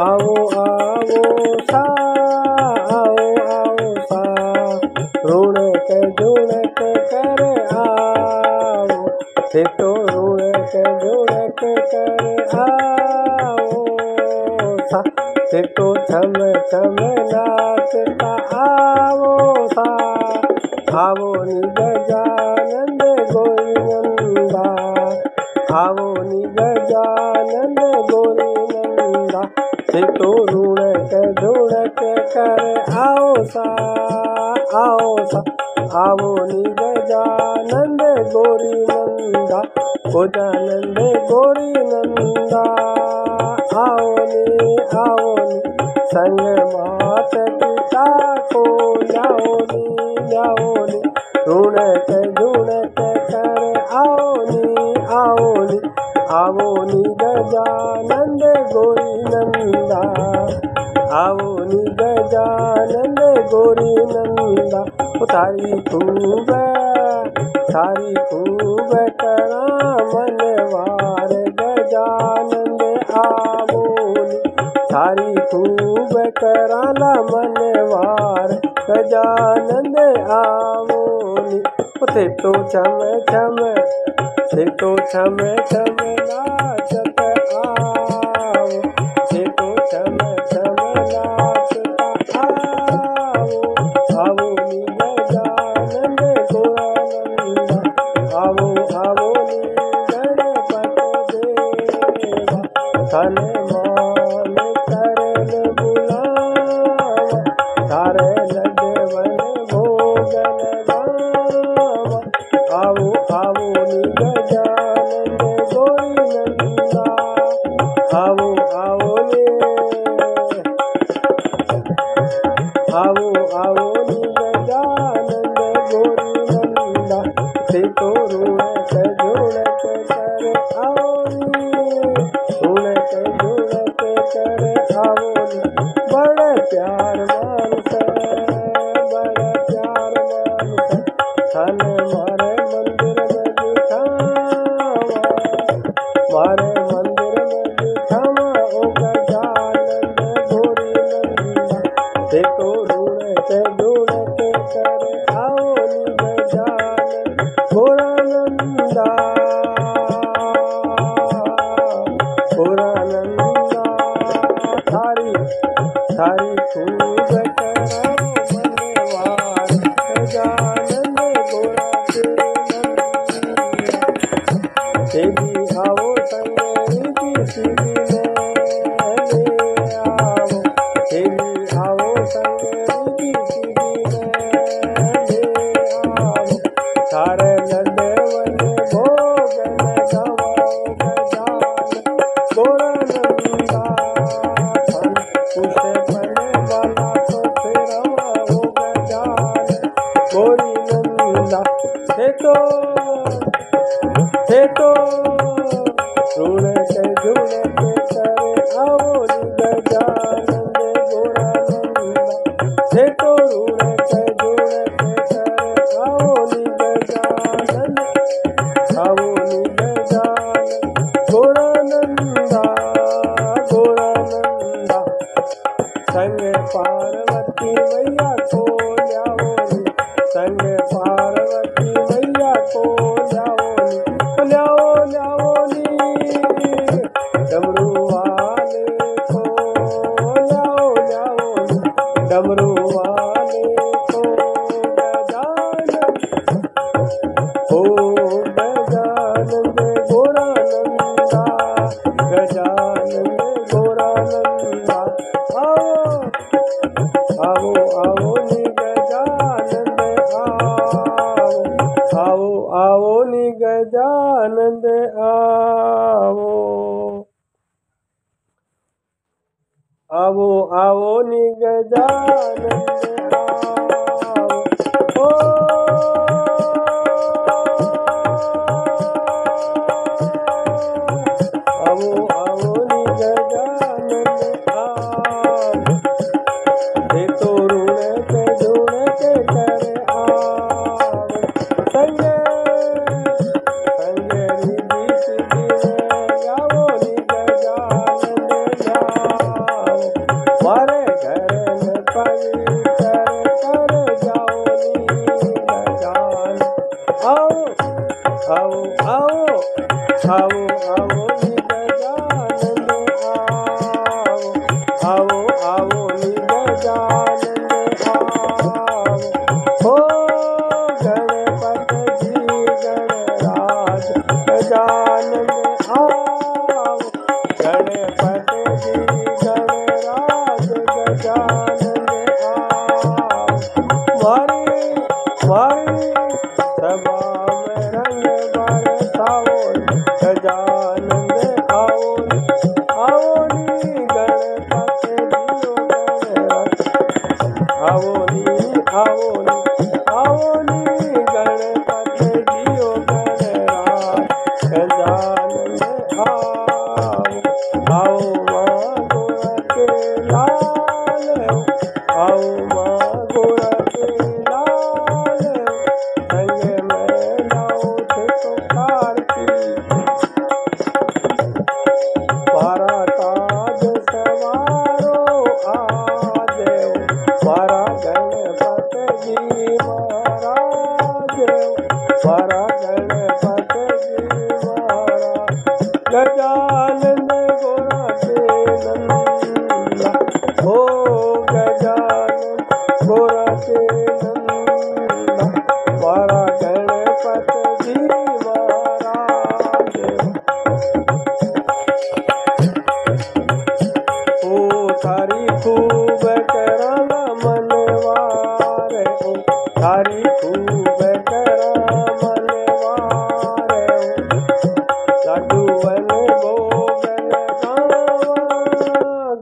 आओ आओ सा, आओ आओ सा, रुणक झुणक कर आओ, थे तो रुणक झुणक कर आओ सा, थे तो छम छम नाचता आओ सा, आवो नि गजानंद गोविंदा, आवो नि गजानंद गोविंदा, थे तो रुणक झुणक कर आओ सा, आओ सा, आवो नि गजानंद गोरी नंदा, गजानंद गोरी नंदा, आओ नि संग मात पिता को जाओ नि, रुणक झुणक कर आओ नि, आवो नि गजानंद गोरी नंदा, आवो नि गजानंद गोरी नंदा, थारी खूब करा मनवार गजानंद आवो नि, थारी खूब कराला मनवार गजानंद आवो नि, थे तो छम छम, थे तो छम छम नाचत आओ, थे तो छम छम नाचता आओ, आवो नि गजानंद गोरानंदा, आवो आवो नि गणपत देवा, तन मान करन बुलावा, तारे लगवन भोगन गावा, आवो आवो नि गजानंद गोरी नंदा, आवो आवो नि, आवो आवो नि गजानंद गोरी नंदा, थे तो रुणक झुणक कर आओ नि, रुणक झुणक कर आओ नि, बड़ा प्यार मानस, बड़ा प्यार मानस, थन मारे मंदिर में दिखावा, मारे मंदिर में दिखावा, ओ गजानंद गोरी नंदा, थे तो रुणक झुणक कर आओ नि गजानंद गोरानंदा, गोरानंदा, थारी खूब करा मनवार गजानंद गोरा के नंदा, देवी आओ संग रिद्धि सिद्धि ले आओ, देवी आओ संग रिद्धि सिद्धि ले आओ, तारे लड्डवन भोगन गवाओ गजानंद गोरानंदा, उसे पड़ने वाला तो फिराओ गजानंद गोरी नंदा, थे तो रुणक झुणक कर आओ नि गजानंद गोरानंदा, थे तो रुणक झुणक कर आओ नि गजानंद, आवो नि गजानंद गोरानंदा, गोरानंदा, संग पार्वती मैया को जाओ नि, संग पार्वती मैया को जाओ नि, ल्याओ नि, डमरू वाले को ल्याओ नि, डमरू वाले को गजानंद, ओ गजानंद गोरानंदा, गजानंद गोरानंदा, आओ आओ नि गजानंद आओ, आओ आओ नि गजानंद आओ, आवो आवो नि गजानंद आओ, ओ आवो आवो नि गजानंद आओ, थे तो रुणक झुणक कर आओ, संग संग आओ आओ आओ नि गजानन आओ आओ नि गजानन आओ गणपत जी गणराज गजानन आओ गणपत जी गणराज गजानन आओ मारी सभा में रंग बरसाओ गजानन आओ नी गणपत जियो गणराज आओ नी गणपत जियो गणराज गजानन आओ माँ गोरा के लाल आओ माँ गोरा के लाल संग में लाओ थे तो कार्तिक मारा ताज सवारो आज मारा गणपत जी महाराज मारा गणपत जी महाराज गजानन गोरा के नंदा हो गजानन गोरा के नंदा मारा गणपत जी महाराज ओ थारी खूब करा मनवार ओ थारी खूब करा मनवार लाडू वन भोगन गावा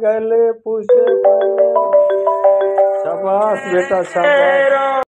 गले पुष्प शाबाश बेटा शाबाश।